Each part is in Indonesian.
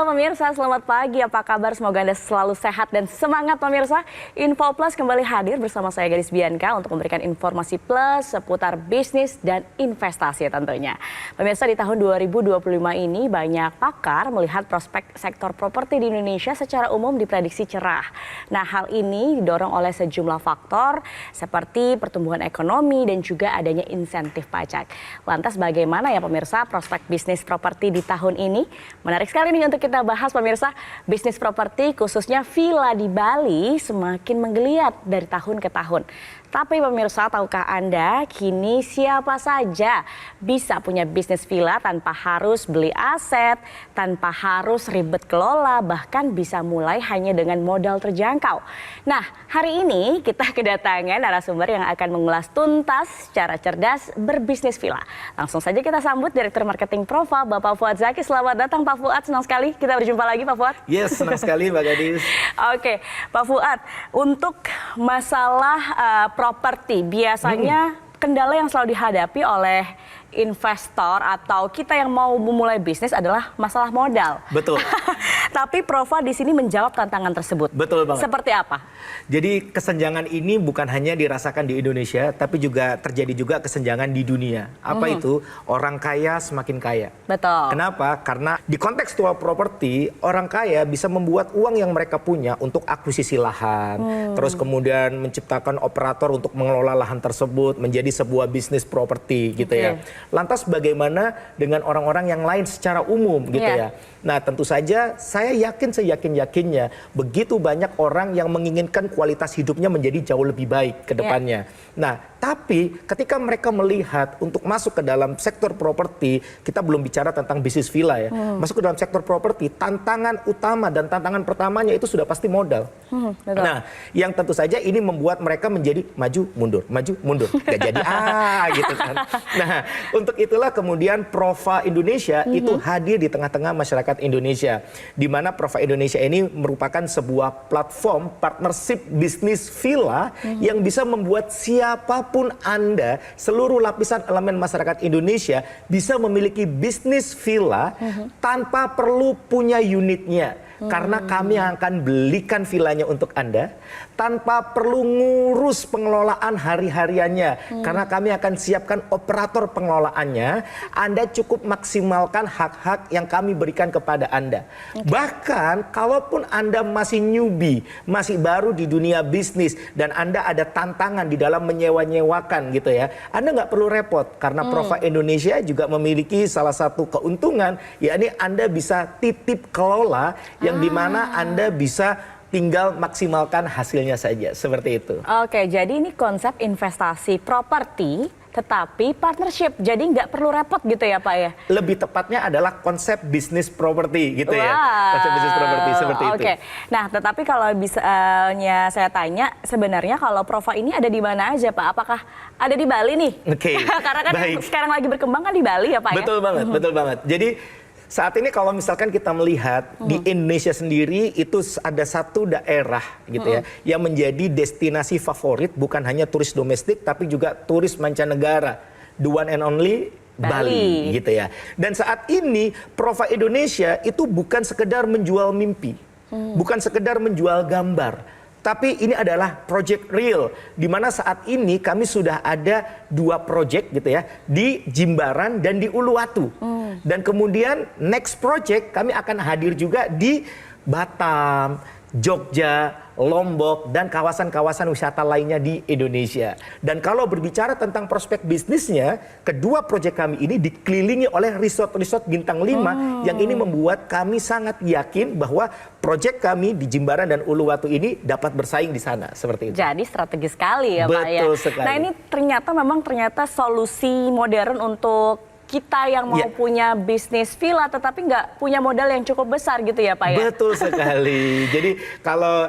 Halo pemirsa, selamat pagi. Apa kabar? Semoga Anda selalu sehat dan semangat pemirsa. Info Plus kembali hadir bersama saya Gadis Bianca untuk memberikan informasi plus seputar bisnis dan investasi tentunya. Pemirsa, di tahun 2025 ini banyak pakar melihat prospek sektor properti di Indonesia secara umum diprediksi cerah. Nah, hal ini didorong oleh sejumlah faktor seperti pertumbuhan ekonomi dan juga adanya insentif pajak. Lantas bagaimana ya pemirsa prospek bisnis properti di tahun ini? Menarik sekali nih untuk kita bahas pemirsa. Bisnis properti khususnya villa di Bali semakin menggeliat dari tahun ke tahun. Tapi pemirsa, tahukah Anda kini siapa saja bisa punya bisnis villa tanpa harus beli aset, tanpa harus ribet kelola, bahkan bisa mulai hanya dengan modal terjangkau. Nah, hari ini kita kedatangan narasumber yang akan mengulas tuntas secara cerdas berbisnis villa. Langsung saja kita sambut Direktur Marketing Prova, Bapak Fuad Zaki. Selamat datang Pak Fuad, senang sekali kita berjumpa lagi Pak Fuad. Yes, senang sekali Mbak Gadis. Oke, Pak Fuad, untuk masalah properti biasanya kendala yang selalu dihadapi oleh investor atau kita yang mau memulai bisnis adalah masalah modal. Betul. Tapi Prova di sini menjawab tantangan tersebut. Betul banget. Seperti apa? Jadi kesenjangan ini bukan hanya dirasakan di Indonesia, tapi juga terjadi juga kesenjangan di dunia. Apa itu? Orang kaya semakin kaya. Betul. Kenapa? Karena di kontekstual properti, orang kaya bisa membuat uang yang mereka punya untuk akuisisi lahan, terus kemudian menciptakan operator untuk mengelola lahan tersebut menjadi sebuah bisnis properti gitu ya. Lantas bagaimana dengan orang-orang yang lain secara umum gitu ya. Nah, tentu saja saya yakin seyakin-yakinnya begitu banyak orang yang menginginkan kualitas hidupnya menjadi jauh lebih baik ke depannya. Nah, tapi ketika mereka melihat untuk masuk ke dalam sektor properti, kita belum bicara tentang bisnis villa ya. Masuk ke dalam sektor properti, tantangan utama dan tantangan pertamanya itu sudah pasti modal. Nah, yang tentu saja ini membuat mereka menjadi maju mundur, gak jadi gitu kan. Nah, untuk itulah kemudian Prova Indonesia itu hadir di tengah-tengah masyarakat Indonesia, di mana Prova Indonesia ini merupakan sebuah platform partnership bisnis villa yang bisa membuat siapapun Anda, seluruh lapisan elemen masyarakat Indonesia bisa memiliki bisnis villa tanpa perlu punya unitnya. Karena kami akan belikan villanya untuk Anda tanpa perlu ngurus pengelolaan hari-hariannya. Karena kami akan siapkan operator pengelolaannya. Anda cukup maksimalkan hak-hak yang kami berikan kepada Anda. Bahkan kalaupun Anda masih newbie, masih baru di dunia bisnis dan Anda ada tantangan di dalam menyewa-nyewakan gitu ya, Anda nggak perlu repot karena Prova Indonesia juga memiliki salah satu keuntungan, yakni Anda bisa titip kelola yang dimana Anda bisa tinggal maksimalkan hasilnya saja, seperti itu. Oke, jadi ini konsep investasi properti tetapi partnership, jadi nggak perlu repot gitu ya Pak ya? Lebih tepatnya adalah konsep bisnis properti gitu ya. Konsep bisnis properti seperti itu. Oke. Nah, tetapi kalau bisanya saya tanya, sebenarnya kalau Prova ini ada di mana aja Pak? Apakah ada di Bali nih? Oke. Karena kan sekarang lagi berkembang kan di Bali ya Pak ya? Betul banget, betul banget. Jadi saat ini kalau misalkan kita melihat di Indonesia sendiri itu ada satu daerah gitu ya yang menjadi destinasi favorit bukan hanya turis domestik tapi juga turis mancanegara. The one and only Bali gitu ya. Dan saat ini Prova Indonesia itu bukan sekedar menjual mimpi, bukan sekedar menjual gambar. Tapi ini adalah project real, di mana saat ini kami sudah ada 2 project gitu ya, di Jimbaran dan di Uluwatu. Dan kemudian next project kami akan hadir juga di Batam, Jogja, Lombok, dan kawasan-kawasan wisata lainnya di Indonesia. Dan kalau berbicara tentang prospek bisnisnya, kedua proyek kami ini dikelilingi oleh resort-resort bintang 5 yang ini membuat kami sangat yakin bahwa proyek kami di Jimbaran dan Uluwatu ini dapat bersaing di sana, seperti itu. Jadi strategis sekali ya Pak ya. Betul sekali. Nah, ini ternyata solusi modern untuk kita yang mau punya bisnis villa tetapi nggak punya modal yang cukup besar gitu ya Pak ya? Betul sekali. Jadi kalau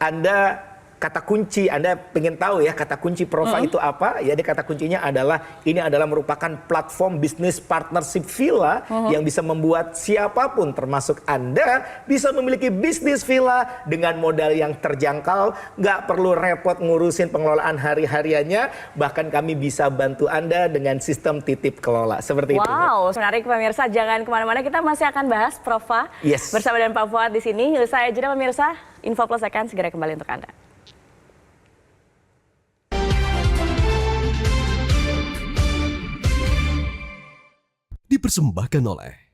Anda kata kunci, Anda pengen tahu ya kata kunci Prova itu apa? Ya, kata kuncinya adalah ini adalah merupakan platform bisnis partnership villa yang bisa membuat siapapun termasuk Anda bisa memiliki bisnis villa dengan modal yang terjangkau, nggak perlu repot ngurusin pengelolaan hari-hariannya, bahkan kami bisa bantu Anda dengan sistem titip kelola seperti itu. Wow, menarik pemirsa, jangan kemana-mana, kita masih akan bahas Prova bersama dengan Pak Fuad di sini. Usai jeda pemirsa, Info Plus akan segera kembali untuk Anda. Dipersembahkan oleh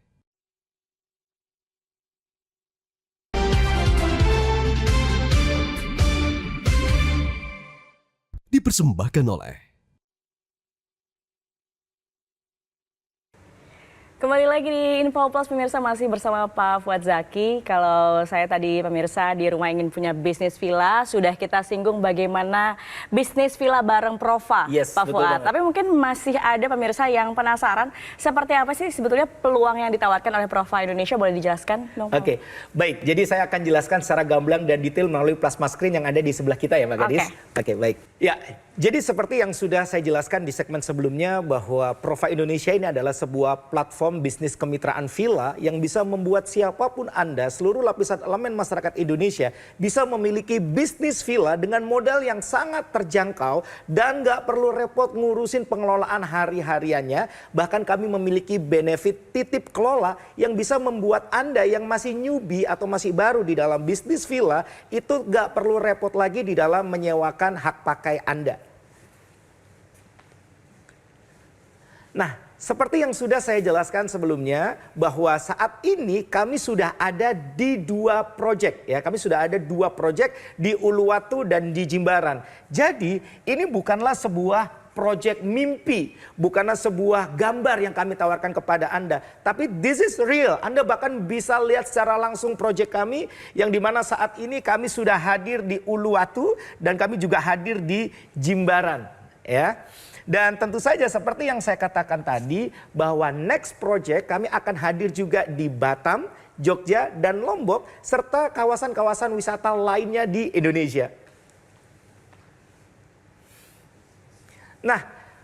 Kembali lagi di Info Plus pemirsa, masih bersama Pak Fuad Zaki. Kalau saya tadi pemirsa di rumah ingin punya bisnis villa, sudah kita singgung bagaimana bisnis villa bareng Prova, Pak Fuad. Tapi mungkin masih ada pemirsa yang penasaran seperti apa sih sebetulnya peluang yang ditawarkan oleh Prova Indonesia, boleh dijelaskan dong? Oke, baik. Jadi saya akan jelaskan secara gamblang dan detail melalui plasma screen yang ada di sebelah kita ya Mbak Gadis. Oke, baik. Ya, jadi seperti yang sudah saya jelaskan di segmen sebelumnya bahwa Prova Indonesia ini adalah sebuah platform bisnis kemitraan villa yang bisa membuat siapapun Anda, seluruh lapisan elemen masyarakat Indonesia bisa memiliki bisnis villa dengan modal yang sangat terjangkau dan nggak perlu repot ngurusin pengelolaan hari-hariannya. Bahkan kami memiliki benefit titip kelola yang bisa membuat Anda yang masih newbie atau masih baru di dalam bisnis villa itu nggak perlu repot lagi di dalam menyewakan hak pakai Anda. Nah, seperti yang sudah saya jelaskan sebelumnya bahwa saat ini kami sudah ada di 2 proyek ya. Kami sudah ada 2 proyek di Uluwatu dan di Jimbaran. Jadi ini bukanlah sebuah proyek mimpi, bukanlah sebuah gambar yang kami tawarkan kepada Anda, tapi this is real. Anda bahkan bisa lihat secara langsung proyek kami yang dimana saat ini kami sudah hadir di Uluwatu dan kami juga hadir di Jimbaran ya. Dan tentu saja seperti yang saya katakan tadi bahwa next project kami akan hadir juga di Batam, Jogja, dan Lombok serta kawasan-kawasan wisata lainnya di Indonesia. Nah,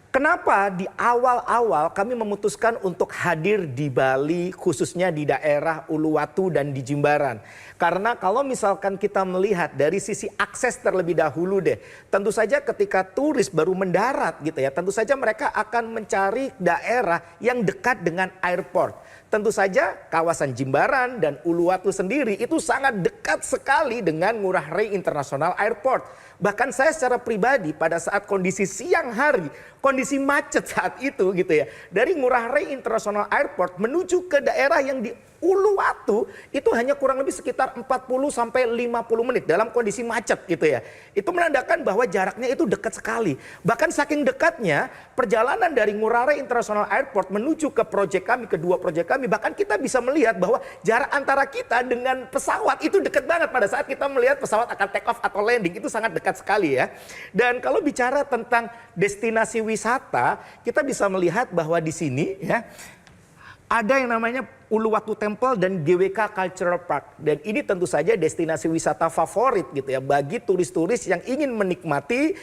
kenapa di awal-awal kami memutuskan untuk hadir di Bali, khususnya di daerah Uluwatu dan di Jimbaran? Karena kalau misalkan kita melihat dari sisi akses terlebih dahulu deh, tentu saja ketika turis baru mendarat gitu ya, tentu saja mereka akan mencari daerah yang dekat dengan airport. Tentu saja kawasan Jimbaran dan Uluwatu sendiri itu sangat dekat sekali dengan Ngurah Rai International Airport. Bahkan saya secara pribadi pada saat kondisi siang hari, kondisi macet saat itu gitu ya, dari Ngurah Rai International Airport menuju ke daerah yang di Uluwatu itu hanya kurang lebih sekitar 40 sampai 50 menit dalam kondisi macet gitu ya. Itu menandakan bahwa jaraknya itu dekat sekali. Bahkan saking dekatnya perjalanan dari Ngurah Rai International Airport menuju ke proyek kami, kedua proyek kami, bahkan kita bisa melihat bahwa jarak antara kita dengan pesawat itu dekat banget pada saat kita melihat pesawat akan take off atau landing, itu sangat dekat sekali ya. Dan kalau bicara tentang destinasi wisata, kita bisa melihat bahwa di sini ya ada yang namanya Uluwatu Temple dan GWK Cultural Park. Dan ini tentu saja destinasi wisata favorit gitu ya bagi turis-turis yang ingin menikmati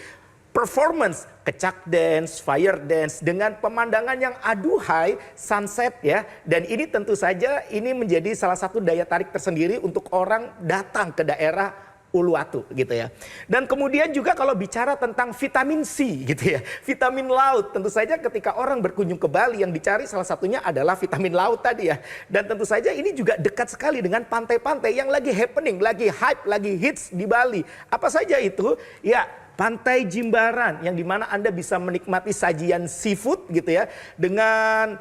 performance kecak dance, fire dance dengan pemandangan yang aduhai, sunset ya. Dan ini tentu saja ini menjadi salah satu daya tarik tersendiri untuk orang datang ke daerah Uluwatu gitu ya. Dan kemudian juga kalau bicara tentang vitamin C gitu ya, vitamin laut, tentu saja ketika orang berkunjung ke Bali yang dicari salah satunya adalah vitamin laut tadi ya. Dan tentu saja ini juga dekat sekali dengan pantai-pantai yang lagi happening, lagi hype, lagi hits di Bali. Apa saja itu? Ya, Pantai Jimbaran yang dimana Anda bisa menikmati sajian seafood gitu ya dengan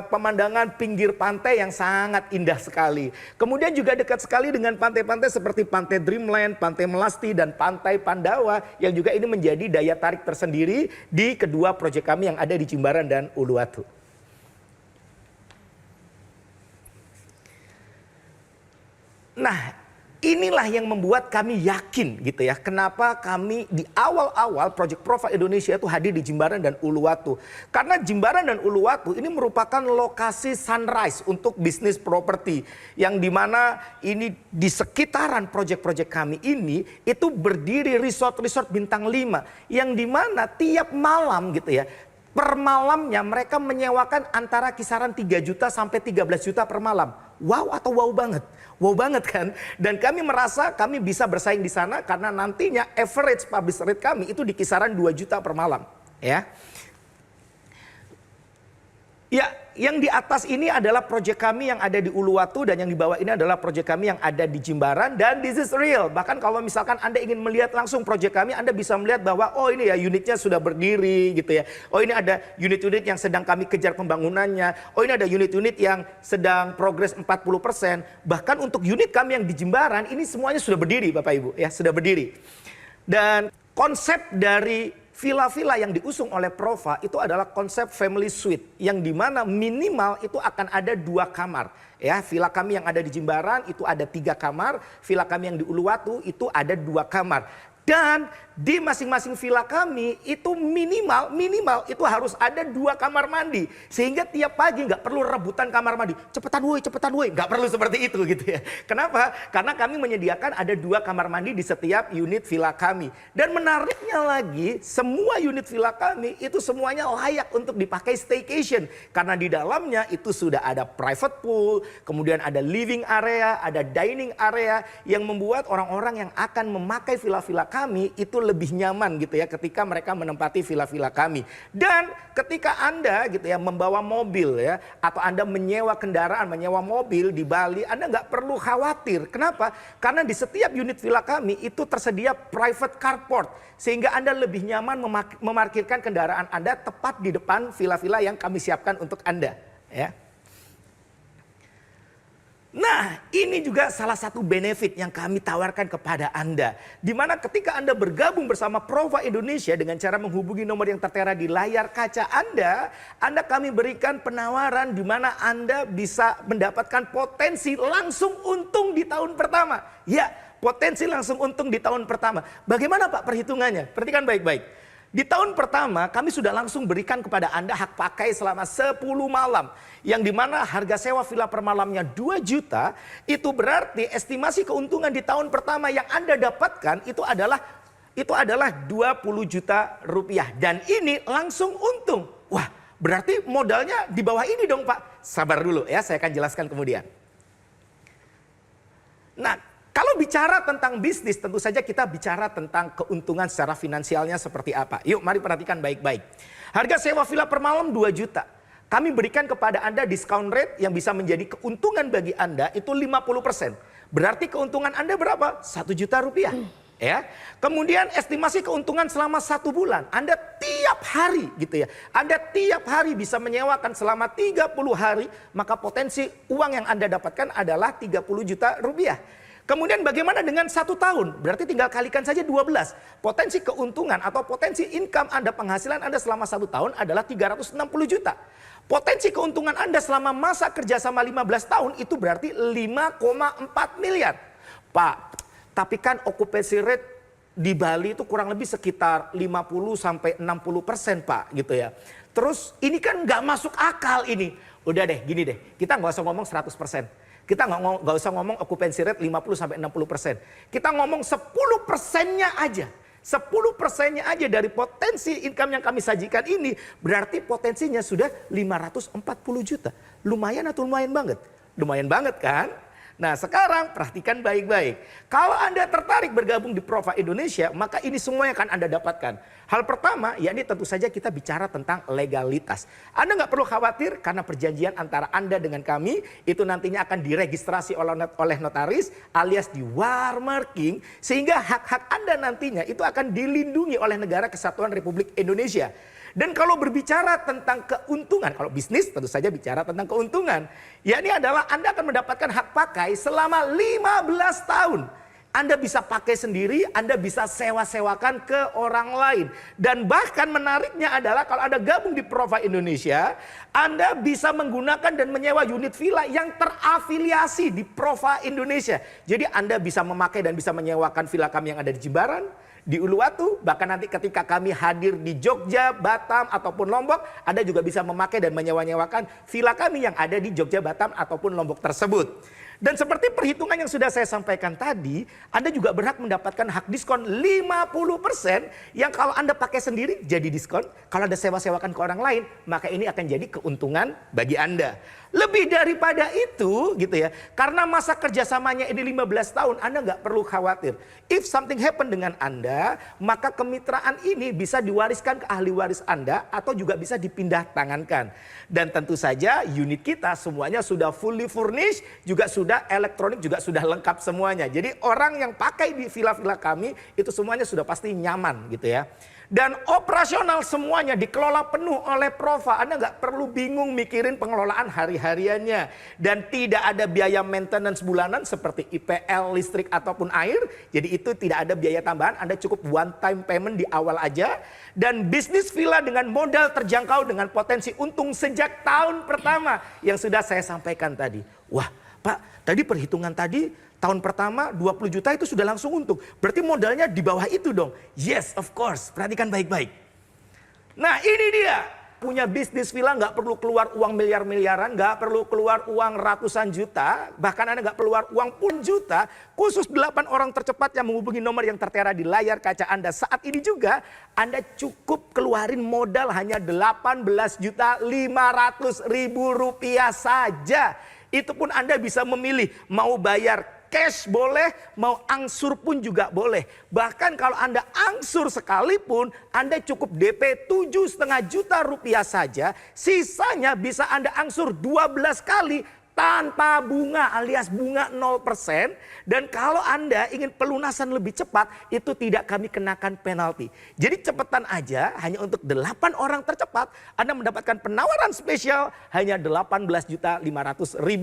pemandangan pinggir pantai yang sangat indah sekali. Kemudian juga dekat sekali dengan pantai-pantai seperti Pantai Dreamland, Pantai Melasti, dan Pantai Pandawa yang juga ini menjadi daya tarik tersendiri di kedua proyek kami yang ada di Jimbaran dan Uluwatu. Nah, inilah yang membuat kami yakin gitu ya. Kenapa kami di awal-awal Project Prova Indonesia itu hadir di Jimbaran dan Uluwatu. Karena Jimbaran dan Uluwatu ini merupakan lokasi sunrise untuk bisnis properti. Yang dimana ini di sekitaran proyek-proyek kami ini itu berdiri resort-resort bintang 5. Yang dimana tiap malam gitu ya. Per malamnya mereka menyewakan antara kisaran 3 juta sampai 13 juta per malam. Wow atau wow banget? Wow banget kan? Dan kami merasa kami bisa bersaing di sana karena nantinya average publish rate kami itu di kisaran 2 juta per malam. Ya. Ya, yang di atas ini adalah proyek kami yang ada di Uluwatu dan yang di bawah ini adalah proyek kami yang ada di Jimbaran dan this is real. Bahkan kalau misalkan Anda ingin melihat langsung proyek kami, Anda bisa melihat bahwa oh ini ya unitnya sudah berdiri gitu ya. Oh ini ada unit-unit yang sedang kami kejar pembangunannya. Oh ini ada unit-unit yang sedang progres 40%. Bahkan untuk unit kami yang di Jimbaran ini semuanya sudah berdiri Bapak Ibu ya, sudah berdiri. Dan konsep dari villa-villa yang diusung oleh Prova itu adalah konsep family suite yang dimana minimal itu akan ada 2 kamar. Ya, villa kami yang ada di Jimbaran itu ada 3 kamar, villa kami yang di Uluwatu itu ada 2 kamar. Dan di masing-masing villa kami itu minimal itu harus ada 2 kamar mandi. Sehingga tiap pagi nggak perlu rebutan kamar mandi. Cepetan woi, nggak perlu seperti itu gitu ya. Kenapa? Karena kami menyediakan ada 2 kamar mandi di setiap unit villa kami. Dan menariknya lagi, semua unit villa kami itu semuanya layak untuk dipakai staycation. Karena di dalamnya itu sudah ada private pool, kemudian ada living area, ada dining area yang membuat orang-orang yang akan memakai villa-villa kami itu lebih nyaman gitu ya ketika mereka menempati villa-villa kami. Dan ketika Anda gitu ya membawa mobil ya atau Anda menyewa kendaraan, menyewa mobil di Bali, Anda nggak perlu khawatir. Kenapa? Karena di setiap unit villa kami itu tersedia private carport sehingga Anda lebih nyaman memarkirkan kendaraan Anda tepat di depan villa-villa yang kami siapkan untuk Anda ya. Nah, ini juga salah satu benefit yang kami tawarkan kepada Anda. Di mana ketika Anda bergabung bersama Prova Indonesia dengan cara menghubungi nomor yang tertera di layar kaca Anda kami berikan penawaran di mana Anda bisa mendapatkan potensi langsung untung di tahun pertama. Ya, potensi langsung untung di tahun pertama. Bagaimana Pak perhitungannya? Perhatikan baik-baik. Di tahun pertama kami sudah langsung berikan kepada Anda hak pakai selama 10 malam. Yang dimana harga sewa villa per malamnya 2 juta. Itu berarti estimasi keuntungan di tahun pertama yang Anda dapatkan itu adalah 20 juta rupiah. Dan ini langsung untung. Wah, berarti modalnya di bawah ini dong Pak. Sabar dulu ya, saya akan jelaskan kemudian. Nah, kalau bicara tentang bisnis, tentu saja kita bicara tentang keuntungan secara finansialnya seperti apa. Yuk mari perhatikan baik-baik. Harga sewa villa per malam 2 juta. Kami berikan kepada Anda discount rate yang bisa menjadi keuntungan bagi Anda itu 50%. Berarti keuntungan Anda berapa? 1 juta rupiah. Ya. Kemudian estimasi keuntungan selama 1 bulan. Anda tiap hari gitu ya. Anda tiap hari bisa menyewakan selama 30 hari. Maka potensi uang yang Anda dapatkan adalah 30 juta rupiah. Kemudian bagaimana dengan 1 tahun? Berarti tinggal kalikan saja 12. Potensi keuntungan atau potensi income Anda, penghasilan Anda selama 1 tahun adalah 360 juta. Potensi keuntungan Anda selama masa kerja sama 15 tahun itu berarti 5,4 miliar. Pak, tapi kan occupancy rate di Bali itu kurang lebih sekitar 50 sampai 60% Pak gitu ya. Terus ini kan nggak masuk akal ini. Udah deh, gini deh, kita nggak usah ngomong 100%. Kita nggak usah ngomong occupancy rate 50-60%. Kita ngomong 10%-nya aja. 10%-nya aja dari potensi income yang kami sajikan ini. Berarti potensinya sudah 540 juta. Lumayan atau lumayan banget? Lumayan banget kan? Nah sekarang perhatikan baik-baik. Kalau Anda tertarik bergabung di Prova Indonesia, maka ini semua yang akan Anda dapatkan. Hal pertama, yakni tentu saja kita bicara tentang legalitas. Anda nggak perlu khawatir karena perjanjian antara Anda dengan kami itu nantinya akan diregistrasi oleh notaris alias di watermarking. Sehingga hak-hak Anda nantinya itu akan dilindungi oleh Negara Kesatuan Republik Indonesia. Dan kalau berbicara tentang keuntungan, kalau bisnis tentu saja bicara tentang keuntungan. Yakni adalah Anda akan mendapatkan hak pakai selama 15 tahun. Anda bisa pakai sendiri, Anda bisa sewa-sewakan ke orang lain. Dan bahkan menariknya adalah kalau Anda gabung di Prova Indonesia, Anda bisa menggunakan dan menyewa unit villa yang terafiliasi di Prova Indonesia. Jadi Anda bisa memakai dan bisa menyewakan villa kami yang ada di Jimbaran, di Uluwatu, bahkan nanti ketika kami hadir di Jogja, Batam, ataupun Lombok, Anda juga bisa memakai dan menyewa-nyewakan villa kami yang ada di Jogja, Batam, ataupun Lombok tersebut. Dan seperti perhitungan yang sudah saya sampaikan tadi, Anda juga berhak mendapatkan hak diskon 50% yang kalau Anda pakai sendiri jadi diskon. Kalau Anda sewa-sewakan ke orang lain, maka ini akan jadi keuntungan bagi Anda. Lebih daripada itu gitu ya, karena masa kerjasamanya ini 15 tahun, Anda nggak perlu khawatir. If something happen dengan Anda, maka kemitraan ini bisa diwariskan ke ahli waris Anda atau juga bisa dipindah tangankan. Dan tentu saja unit kita semuanya sudah fully furnished, juga sudah elektronik, juga sudah lengkap semuanya. Jadi orang yang pakai di villa-villa kami itu semuanya sudah pasti nyaman gitu ya. Dan operasional semuanya dikelola penuh oleh Prova. Anda nggak perlu bingung mikirin pengelolaan hari-hariannya. Dan tidak ada biaya maintenance bulanan seperti IPL, listrik ataupun air. Jadi itu tidak ada biaya tambahan. Anda cukup one time payment di awal aja. Dan bisnis villa dengan modal terjangkau dengan potensi untung sejak tahun pertama yang sudah saya sampaikan tadi. Wah Pak, tadi perhitungan tadi tahun pertama 20 juta itu sudah langsung untung. Berarti modalnya di bawah itu dong. Yes, of course. Perhatikan baik-baik. Nah ini dia. Punya bisnis villa nggak perlu keluar uang miliar-miliaran. Nggak perlu keluar uang ratusan juta. Bahkan Anda nggak perlu keluar uang pun juta. Khusus 8 orang tercepat yang menghubungi nomor yang tertera di layar kaca Anda saat ini juga. Anda cukup keluarin modal hanya 18.500.000 rupiah saja. Itu pun Anda bisa memilih mau bayar cash boleh, mau angsur pun juga boleh. Bahkan kalau Anda angsur sekalipun, Anda cukup DP 7,5 juta rupiah saja. Sisanya bisa Anda angsur 12 kali tanpa bunga alias bunga 0%. Dan kalau Anda ingin pelunasan lebih cepat, itu tidak kami kenakan penalti. Jadi cepetan aja, hanya untuk 8 orang tercepat, Anda mendapatkan penawaran spesial hanya 18.500.000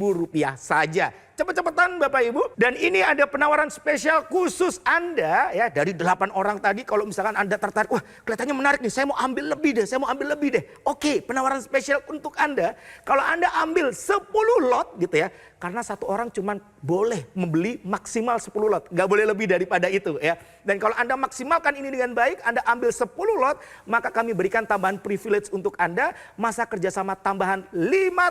rupiah saja. Cepet-cepetan Bapak Ibu. Dan ini ada penawaran spesial khusus Anda ya, dari 8 orang tadi. Kalau misalkan Anda tertarik, wah kelihatannya menarik nih, saya mau ambil lebih deh, saya mau ambil lebih deh. Oke, penawaran spesial untuk Anda. Kalau Anda ambil 10 lot gitu ya, karena satu orang cuma boleh membeli maksimal 10 lot. Nggak boleh lebih daripada itu ya. Dan kalau Anda maksimalkan ini dengan baik, Anda ambil 10 lot, maka kami berikan tambahan privilege untuk Anda. Masa kerjasama tambahan 5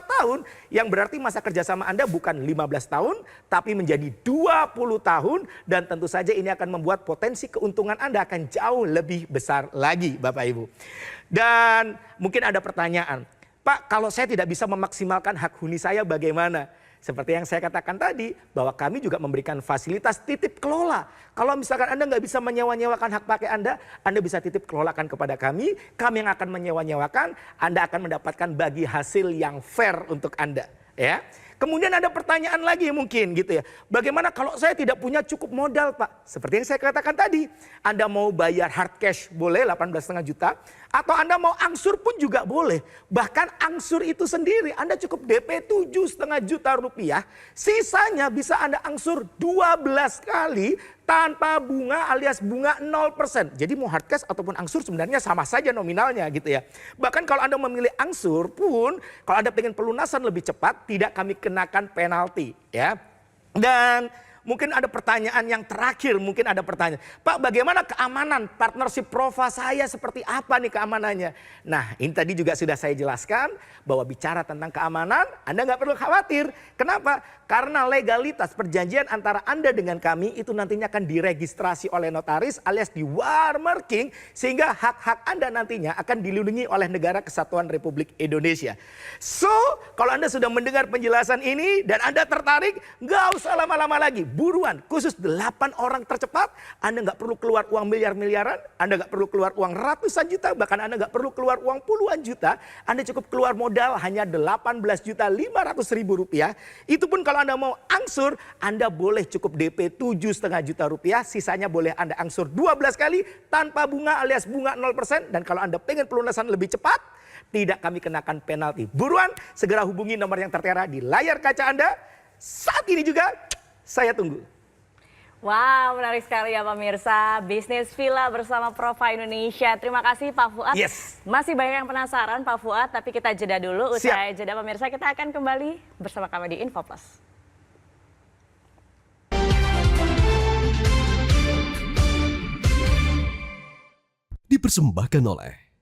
tahun, yang berarti masa kerjasama Anda bukan 15 tahun, tapi menjadi 20 tahun. Dan tentu saja ini akan membuat potensi keuntungan Anda akan jauh lebih besar lagi Bapak Ibu. Dan mungkin ada pertanyaan, Pak kalau saya tidak bisa memaksimalkan hak huni saya bagaimana? Seperti yang saya katakan tadi, bahwa kami juga memberikan fasilitas titip kelola. Kalau misalkan Anda nggak bisa menyewa-nyewakan hak pakai Anda bisa titip kelolakan kepada kami yang akan menyewa-nyewakan, Anda akan mendapatkan bagi hasil yang fair untuk Anda. Ya. Kemudian ada pertanyaan lagi mungkin gitu ya. Bagaimana kalau saya tidak punya cukup modal Pak? Seperti yang saya katakan tadi. Anda mau bayar hard cash boleh 18,5 juta. Atau Anda mau angsur pun juga boleh. Bahkan angsur itu sendiri Anda cukup DP 7,5 juta rupiah. Sisanya bisa Anda angsur 12 kali tanpa bunga alias bunga 0%. Jadi mau hard cash ataupun angsur sebenarnya sama saja nominalnya gitu ya. Bahkan kalau Anda memilih angsur pun, kalau Anda pengen pelunasan lebih cepat, tidak kami kenakan penalti ya. Dan mungkin ada pertanyaan yang terakhir, mungkin ada pertanyaan. Pak bagaimana keamanan partnership Prova saya seperti apa nih keamanannya? Nah ini tadi juga sudah saya jelaskan bahwa bicara tentang keamanan Anda nggak perlu khawatir. Kenapa? Karena legalitas perjanjian antara Anda dengan kami itu nantinya akan diregistrasi oleh notaris alias di watermarking. Sehingga hak-hak Anda nantinya akan dilindungi oleh Negara Kesatuan Republik Indonesia. So kalau Anda sudah mendengar penjelasan ini dan Anda tertarik, nggak usah lama-lama lagi. Buruan, khusus 8 orang tercepat, Anda nggak perlu keluar uang miliar-miliaran, Anda nggak perlu keluar uang ratusan juta, bahkan Anda nggak perlu keluar uang puluhan juta, Anda cukup keluar modal hanya 18.500.000 rupiah. Itu pun kalau Anda mau angsur, Anda boleh cukup DP 7,5 juta rupiah, sisanya boleh Anda angsur 12 kali tanpa bunga alias bunga 0%. Dan kalau Anda pengen pelunasan lebih cepat, tidak kami kenakan penalti. Buruan, segera hubungi nomor yang tertera di layar kaca Anda. Saat ini juga saya tunggu. Wow, menarik sekali ya pemirsa. Bisnis Villa bersama Prova Indonesia. Terima kasih Pak Fuad. Yes. Masih banyak yang penasaran Pak Fuad, tapi kita jeda dulu. Usai jeda pemirsa, kita akan kembali bersama kami di InfoPlus. Dipersembahkan oleh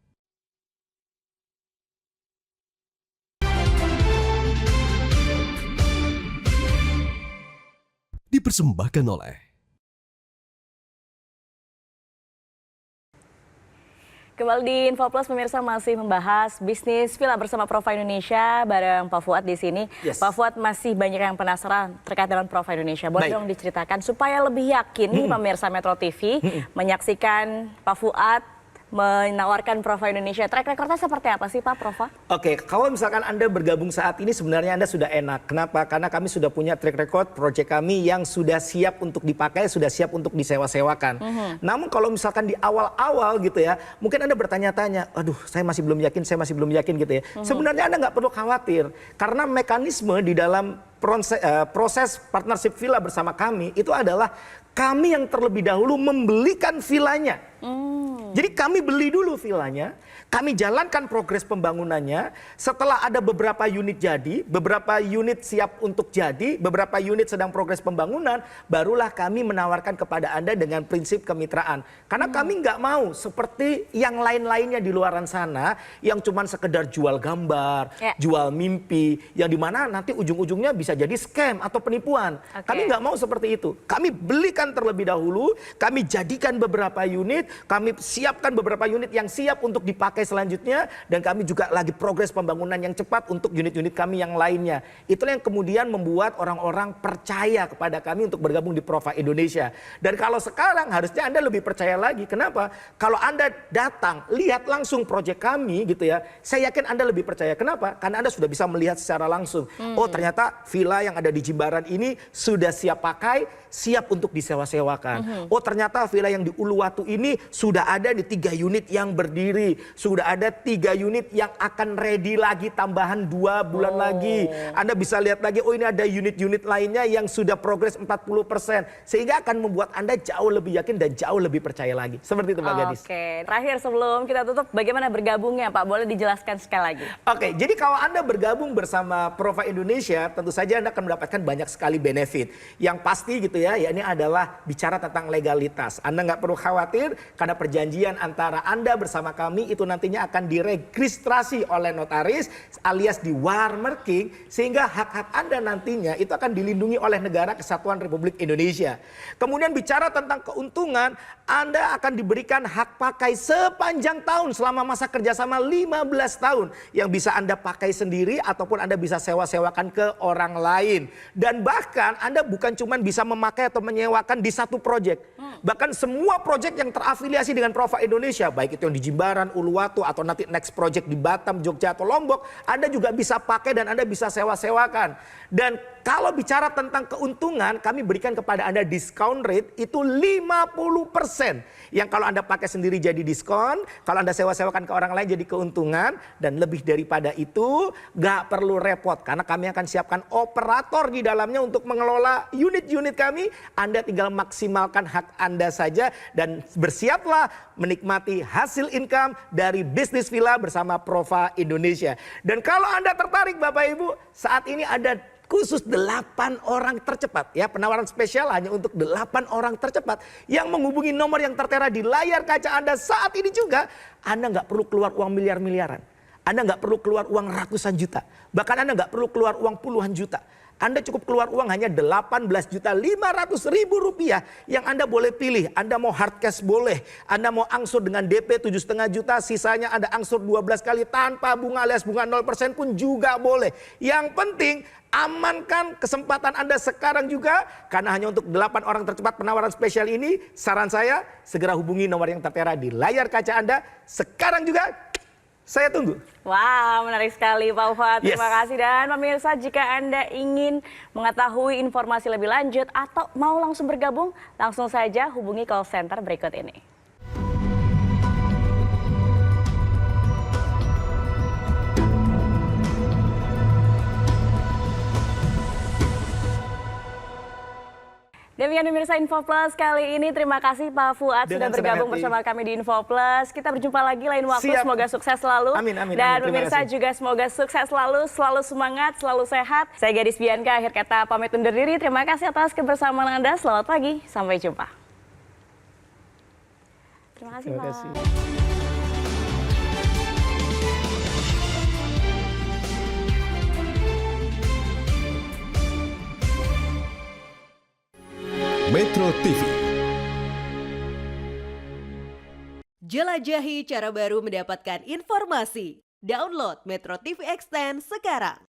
Kembali di InfoPlus pemirsa, masih membahas bisnis villa bersama Prova Indonesia bareng Pak Fuad di sini. Yes. Pak Fuad, masih banyak yang penasaran terkait dengan Prova Indonesia. Boleh dong diceritakan supaya lebih yakin nih pemirsa Metro TV menyaksikan Pak Fuad menawarkan Prova Indonesia. Track recordnya seperti apa sih Pak Prova? Oke, kalau misalkan Anda bergabung saat ini sebenarnya Anda sudah enak. Kenapa? Karena kami sudah punya track record proyek kami yang sudah siap untuk dipakai, sudah siap untuk disewa-sewakan. Namun kalau misalkan di awal-awal gitu ya, mungkin Anda bertanya-tanya, aduh saya masih belum yakin gitu ya. Sebenarnya Anda nggak perlu khawatir. Karena mekanisme di dalam proses partnership villa bersama kami itu adalah kami yang terlebih dahulu membelikan villanya. Jadi kami beli dulu villanya, kami jalankan progres pembangunannya. Setelah ada beberapa unit jadi, beberapa unit siap untuk jadi, beberapa unit sedang progres pembangunan, barulah kami menawarkan kepada Anda dengan prinsip kemitraan. Karena kami nggak mau seperti yang lain-lainnya di luaran sana, yang cuman sekedar jual gambar, jual mimpi, yang dimana nanti ujung-ujungnya bisa jadi scam atau penipuan. Kami nggak mau seperti itu. Kami belikan terlebih dahulu, kami jadikan beberapa unit, kami siapkan beberapa unit yang siap untuk dipakai selanjutnya, dan kami juga lagi progres pembangunan yang cepat untuk unit-unit kami yang lainnya. Itulah yang kemudian membuat orang-orang percaya kepada kami untuk bergabung di Prova Indonesia. Dan kalau sekarang harusnya Anda lebih percaya lagi. Kenapa? Kalau Anda datang, lihat langsung proyek kami gitu ya, saya yakin Anda lebih percaya. Kenapa? Karena Anda sudah bisa melihat secara langsung. Oh ternyata villa yang ada di Jimbaran ini sudah siap pakai, siap untuk disewa-sewakan. Oh ternyata villa yang di Uluwatu ini sudah ada di 3 unit yang berdiri. Sudah ada 3 unit yang akan ready lagi, tambahan 2 bulan lagi. Anda bisa lihat lagi, oh ini ada unit-unit lainnya yang sudah progres 40%. Sehingga akan membuat Anda jauh lebih yakin dan jauh lebih percaya lagi. Seperti itu Pak Gadis. Oke, terakhir sebelum kita tutup, bagaimana bergabungnya Pak? Boleh dijelaskan sekali lagi? Oke, jadi kalau Anda bergabung bersama Prova Indonesia, tentu saja Anda akan mendapatkan banyak sekali benefit. Yang pasti gitu ya, ini adalah bicara tentang legalitas. Anda nggak perlu khawatir karena perjanjian antara Anda bersama kami itu nantinya akan diregistrasi oleh notaris alias di warmarking, sehingga hak-hak Anda nantinya itu akan dilindungi oleh Negara Kesatuan Republik Indonesia. Kemudian bicara tentang keuntungan, Anda akan diberikan hak pakai sepanjang tahun selama masa kerjasama 15 tahun yang bisa Anda pakai sendiri ataupun Anda bisa sewa-sewakan ke orang lain. Dan bahkan Anda bukan cuma bisa memakai atau menyewakan di satu proyek. Bahkan semua proyek yang terafiliasi dengan Prova Indonesia, baik itu yang di Jimbaran, Uluwatu, atau nanti next project di Batam, Jogja, atau Lombok, Anda juga bisa pakai dan Anda bisa sewa-sewakan. Dan kalau bicara tentang keuntungan, kami berikan kepada Anda discount rate itu 50%. Yang kalau Anda pakai sendiri jadi diskon, kalau Anda sewa-sewakan ke orang lain jadi keuntungan. Dan lebih daripada itu, gak perlu repot. Karena kami akan siapkan operator di dalamnya untuk mengelola unit-unit kami. Anda tinggal maksimalkan hak Anda saja dan bersiaplah menikmati hasil income dari bisnis villa bersama Prova Indonesia. Dan kalau Anda tertarik Bapak Ibu, saat ini ada khusus 8 orang tercepat ya, penawaran spesial hanya untuk 8 orang tercepat yang menghubungi nomor yang tertera di layar kaca Anda saat ini juga. Anda nggak perlu keluar uang miliar-miliaran, Anda nggak perlu keluar uang ratusan juta, bahkan Anda nggak perlu keluar uang puluhan juta. Anda cukup keluar uang hanya 18.500.000 rupiah yang Anda boleh pilih. Anda mau hard cash boleh, Anda mau angsur dengan DP 7,5 juta, sisanya Anda angsur 12 kali tanpa bunga alias bunga 0% pun juga boleh. Yang penting amankan kesempatan Anda sekarang juga, karena hanya untuk 8 orang tercepat penawaran spesial ini. Saran saya, segera hubungi nomor yang tertera di layar kaca Anda sekarang juga. Saya tunggu. Wah, menarik sekali Pak Fuad. Terima kasih. Dan pemirsa, jika Anda ingin mengetahui informasi lebih lanjut atau mau langsung bergabung, langsung saja hubungi call center berikut ini. Demikian pemirsa Info Plus kali ini. Terima kasih Pak Fuad sudah Dengan bergabung senang hati. bersama kami di Info Plus. Kita berjumpa lagi lain waktu. Siap. Semoga sukses selalu. Amin, amin, Dan amin. Terima pemirsa kasih. juga semoga sukses selalu semangat, selalu sehat. Saya Gadis Bianca, akhir kata pamit undur diri. Terima kasih atas kebersamaan Anda. Selamat pagi, sampai jumpa. Terima kasih Terima Pak. kasih. Metro TV. Jelajahi cara baru mendapatkan informasi. Download Metro TV Extend sekarang.